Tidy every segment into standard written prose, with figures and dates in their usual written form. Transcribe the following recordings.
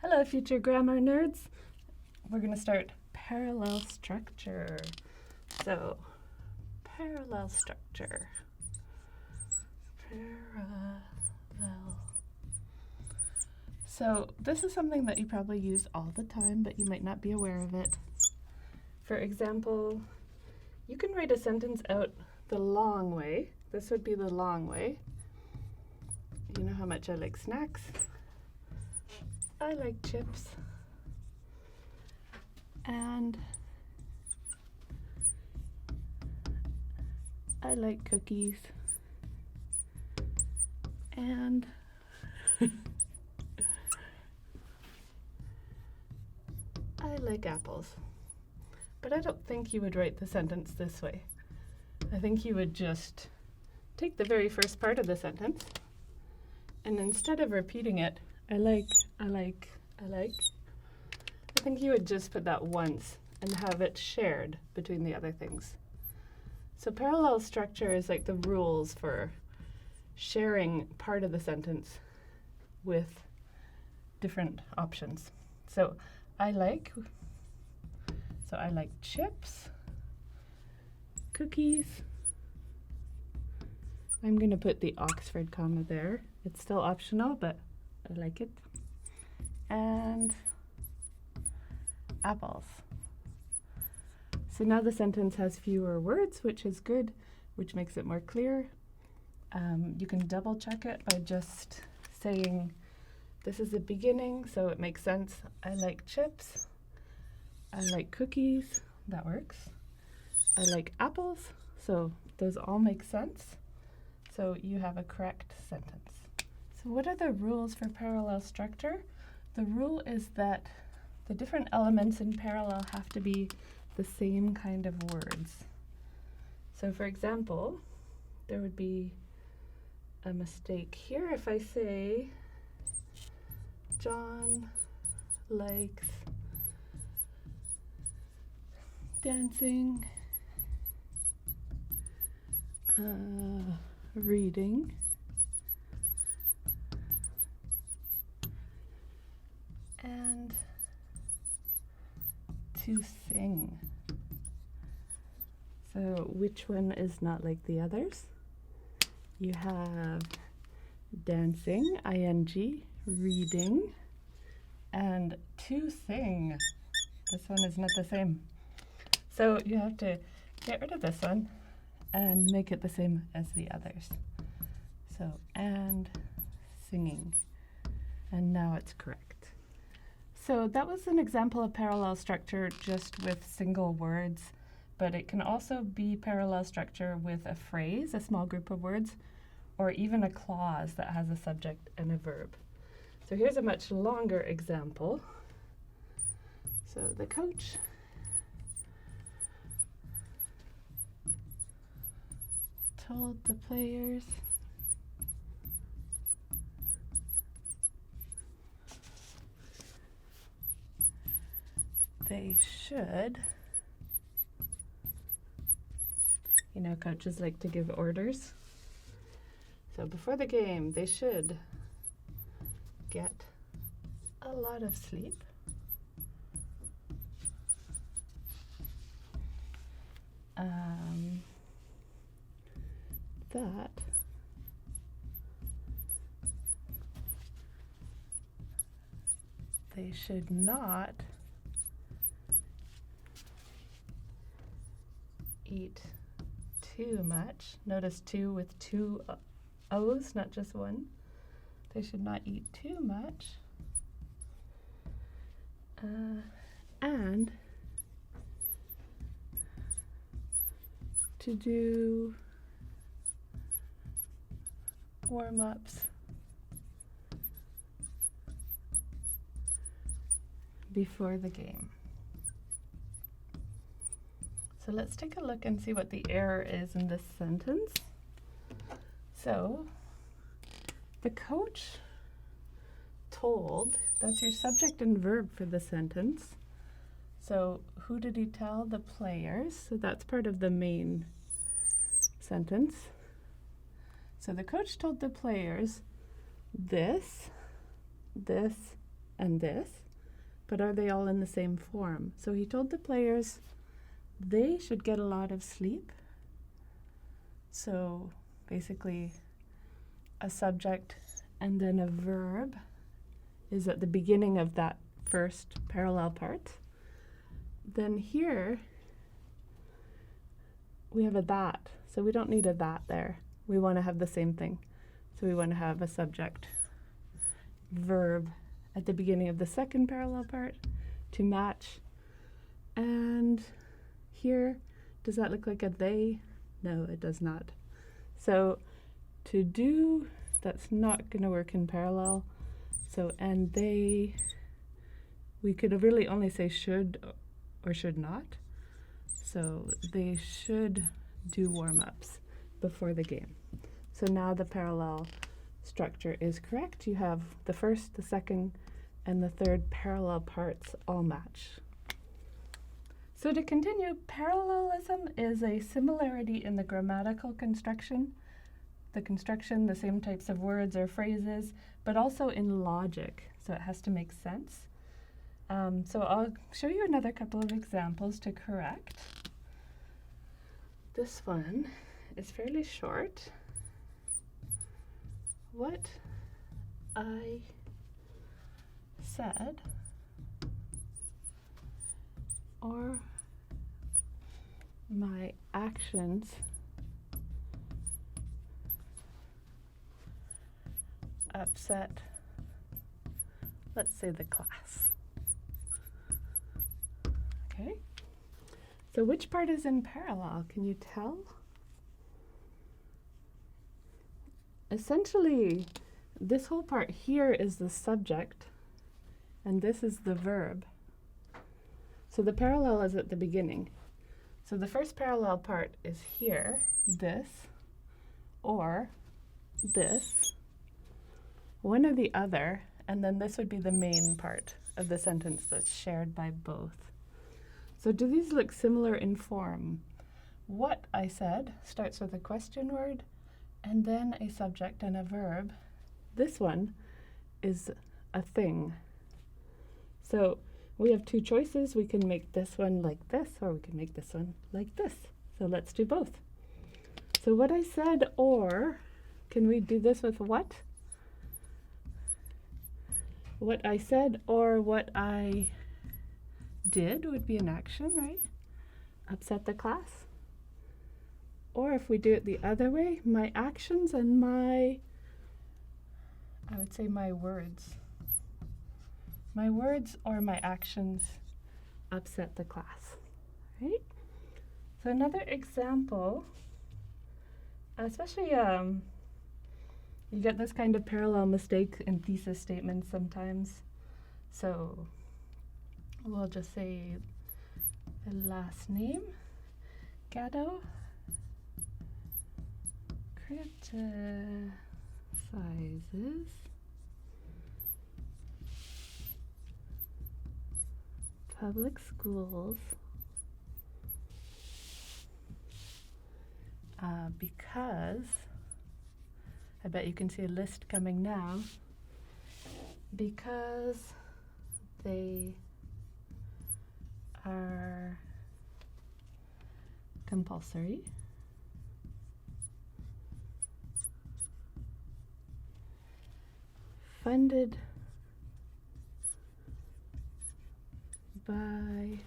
Hello, future grammar nerds. We're going to start parallel structure. So, parallel structure. Parallel. So, this is something that you probably use all the time, but you might not be aware of it. For example, you can write a sentence out the long way. This would be the long way. You know how much I like snacks? I like chips. And I like cookies. And I like apples. But I don't think you would write the sentence this way. I think you would just take the very first part of the sentence, and instead of repeating it, I think you would just put that once and have it shared between the other things. So parallel structure is like the rules for sharing part of the sentence with different options. So I like chips, cookies. I'm going to put the Oxford comma there. It's still optional, but I like it. And apples. So now the sentence has fewer words, which is good, which makes it more clear. You can double check it by just saying, this is the beginning, so it makes sense. I like chips. I like cookies. That works. I like apples. So those all make sense. So you have a correct sentence. So what are the rules for parallel structure? The rule is that the different elements in parallel have to be the same kind of words. So for example, there would be a mistake here if I say, John likes dancing, reading, and to sing. So which one is not like the others? You have dancing, ing, reading, and to sing. This one is not the same. So you have to get rid of this one and make it the same as the others. So, and singing. And now it's correct. So that was an example of parallel structure just with single words, but it can also be parallel structure with a phrase, a small group of words, or even a clause that has a subject and a verb. So here's a much longer example. So the coach told the players they should, you know, coaches like to give orders. So before the game, they should get a lot of sleep. That they should not eat too much. Notice two with two O's, not just one. They should not eat too much. And to do warm-ups before the game. So let's take a look and see what the error is in this sentence. So the coach told, that's your subject and verb for the sentence. So who did he tell? The players. So that's part of the main sentence. So the coach told the players this, and this, but are they all in the same form? So he told the players they should get a lot of sleep. So basically a subject and then a verb is at the beginning of that first parallel part. Then here we have a that, so we don't need a that there. We want to have the same thing. So we want to have a subject, verb at the beginning of the second parallel part to match. And here, does that look like a they? No, it does not. So to do, that's not going to work in parallel. So and they, we could really only say should or should not. So they should do warm-ups before the game. So now the parallel structure is correct. You have the first, the second, and the third parallel parts all match. So to continue, parallelism is a similarity in the grammatical construction, the same types of words or phrases, but also in logic. So it has to make sense. So I'll show you another couple of examples to correct. This one is fairly short. What I said or my actions upset, let's say, the class. Okay, so which part is in parallel? Can you tell? Essentially, this whole part here is the subject, and this is the verb. So the parallel is at the beginning. So the first parallel part is here, this, or this, one or the other, and then this would be the main part of the sentence that's shared by both. So do these look similar in form? What I said starts with a question word and then a subject and a verb. This one is a thing. So we have two choices. We can make this one like this, or we can make this one like this. So let's do both. So what I said, or, can we do this with what? What I said or what I did would be an action, right? Upset the class. Or if we do it the other way, my actions and I would say my words. My words or my actions upset the class, right? So another example, especially you get this kind of parallel mistake in thesis statements sometimes. So we'll just say the last name, Gatto criticizes public schools because, I bet you can see a list coming now, because they are compulsory, funded by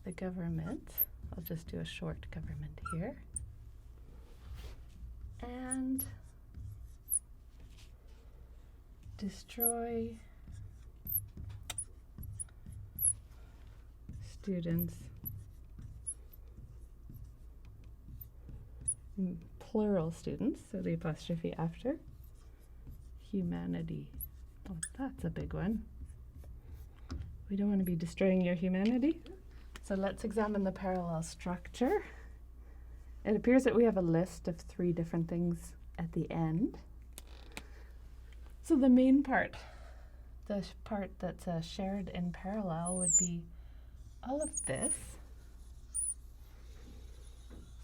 the government. I'll just do a short government here. And destroy students, plural students, so the apostrophe after, humanity. Oh, that's a big one. We don't want to be destroying your humanity. So let's examine the parallel structure. It appears that we have a list of 3 different things at the end. So the main part, the part that's shared in parallel, would be all of this.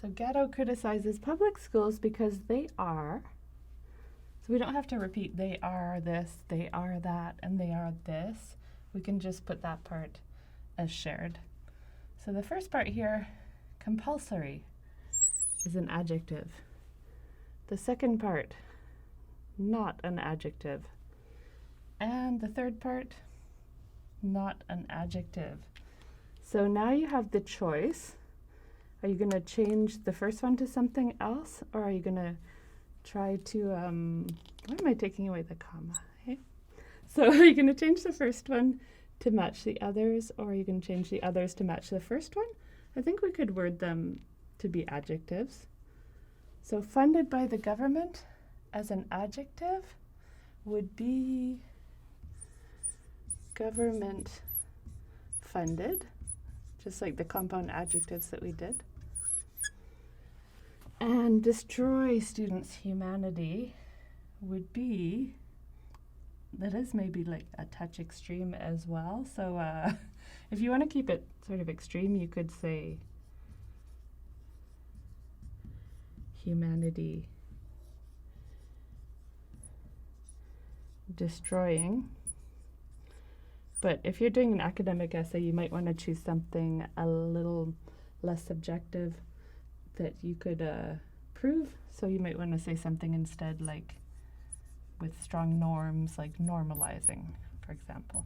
So Gatto criticizes public schools because they are. So we don't have to repeat they are this, they are that, and they are this. We can just put that part as shared. So the first part here, compulsory, is an adjective. The second part, not an adjective. And the third part, not an adjective. So now you have the choice. Are you going to change the first one to something else, or are you going to try to, why am I taking away the comma? Hey? So are you going to change the first one to match the others, or are you going to change the others to match the first one? I think we could word them to be adjectives. So funded by the government as an adjective would be government funded, just like the compound adjectives that we did. And destroy students' humanity would be, that is maybe like a touch extreme as well. So if you want to keep it sort of extreme, you could say humanity destroying. But if you're doing an academic essay, you might want to choose something a little less subjective that you could prove. So you might want to say something instead like with strong norms, like normalizing, for example.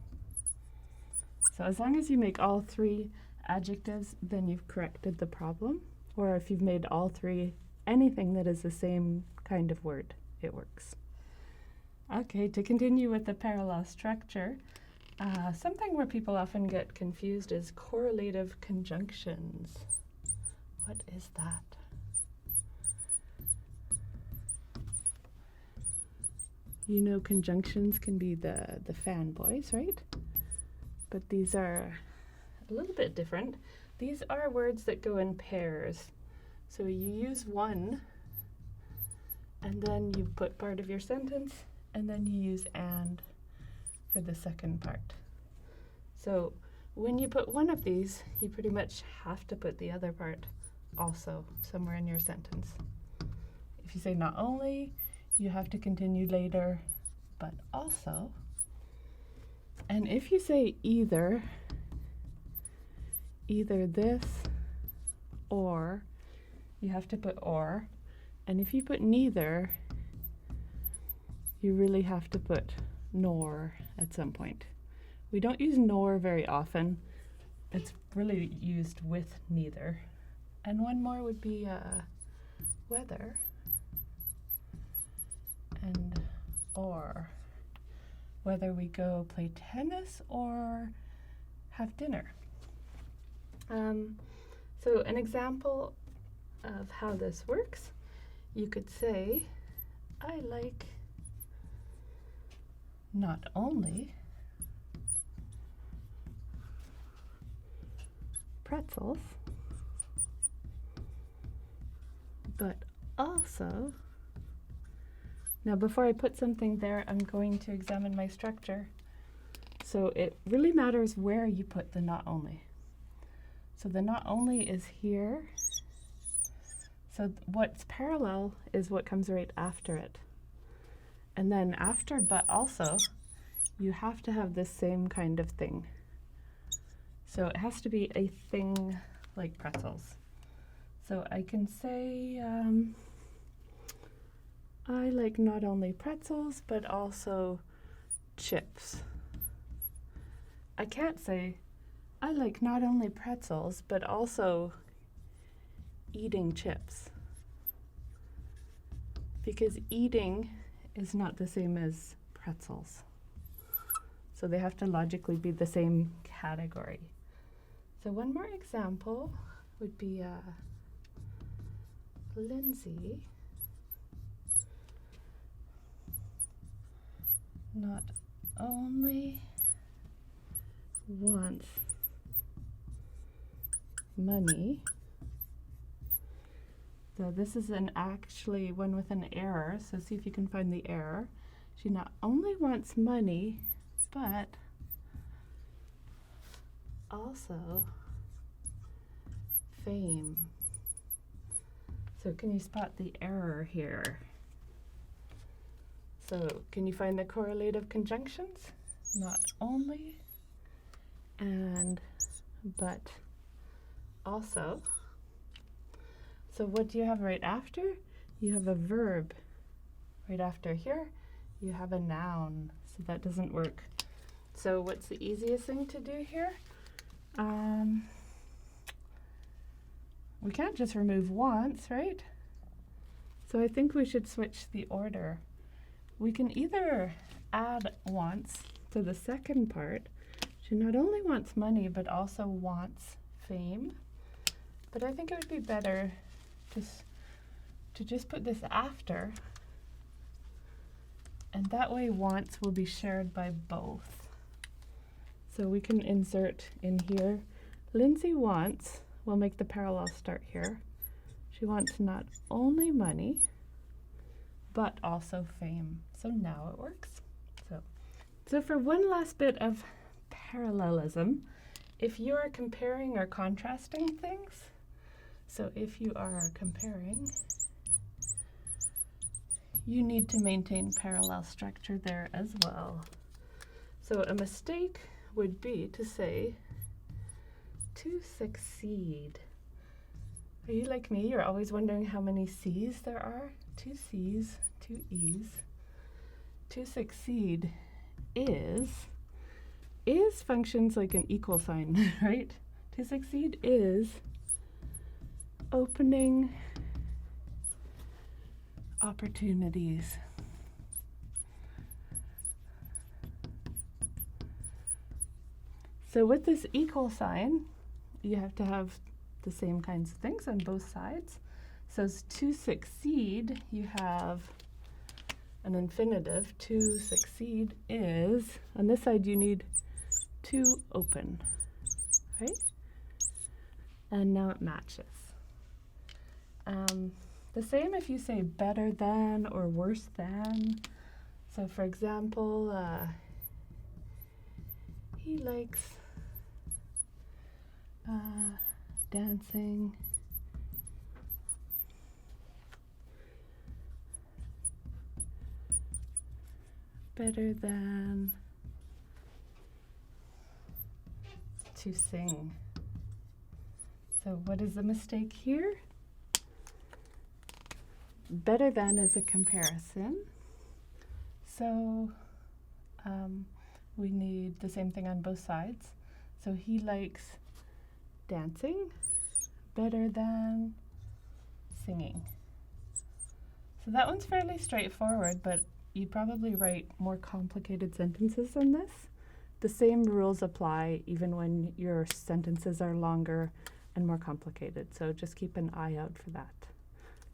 So as long as you make all three adjectives, then you've corrected the problem. Or if you've made all three anything that is the same kind of word, it works. Okay, to continue with the parallel structure, something where people often get confused is correlative conjunctions. What is that? You know, conjunctions can be the fanboys, right? But these are a little bit different. These are words that go in pairs. So you use one, and then you put part of your sentence, and then you use and for the second part. So when you put one of these, you pretty much have to put the other part also somewhere in your sentence. If you say not only, you have to continue later, but also. And if you say either this or, you have to put or. And if you put neither, you really have to put nor at some point. We don't use nor very often. It's really used with neither. And one more would be whether and or. Whether we go play tennis or have dinner. So an example of how this works, you could say, I like not only pretzels, but also, now before I put something there, I'm going to examine my structure. So it really matters where you put the not only. So the not only is here. So what's parallel is what comes right after it. And then after but also, you have to have the same kind of thing. So it has to be a thing like pretzels. So I can say, I like not only pretzels, but also chips. I can't say, I like not only pretzels, but also eating chips. Because eating is not the same as pretzels. So they have to logically be the same category. So one more example would be Lindsay not only wants money. So this is actually one with an error, so see if you can find the error. She not only wants money, but also fame. So can you spot the error here? So can you find the correlative conjunctions? Not only, and, but, also. So what do you have right after? You have a verb. Right after here, you have a noun. So that doesn't work. So what's the easiest thing to do here? We can't just remove once, right? So I think we should switch the order. We can either add wants to the second part. She not only wants money, but also wants fame. But I think it would be better to just put this after. And that way wants will be shared by both. So we can insert in here, Lindsay wants, we'll make the parallel start here. She wants not only money, but also fame. So now it works. So for one last bit of parallelism, if you are comparing or contrasting things, so if you are comparing, you need to maintain parallel structure there as well. So a mistake would be to say, to succeed. Are you like me? You're always wondering how many C's there are? 2 C's, 2 E's. To succeed is functions like an equal sign, right? To succeed is opening opportunities. So with this equal sign, you have to have the same kinds of things on both sides. So to succeed, you have an infinitive. To succeed is, on this side you need to open, right? And now it matches. The same if you say better than or worse than. So for example, he likes dancing better than to sing. So what is the mistake here? Better than is a comparison. So we need the same thing on both sides. So he likes dancing better than singing. So that one's fairly straightforward, but you probably write more complicated sentences than this. The same rules apply even when your sentences are longer and more complicated. So just keep an eye out for that.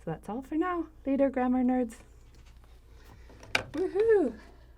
So that's all for now. Later, grammar nerds. Woohoo!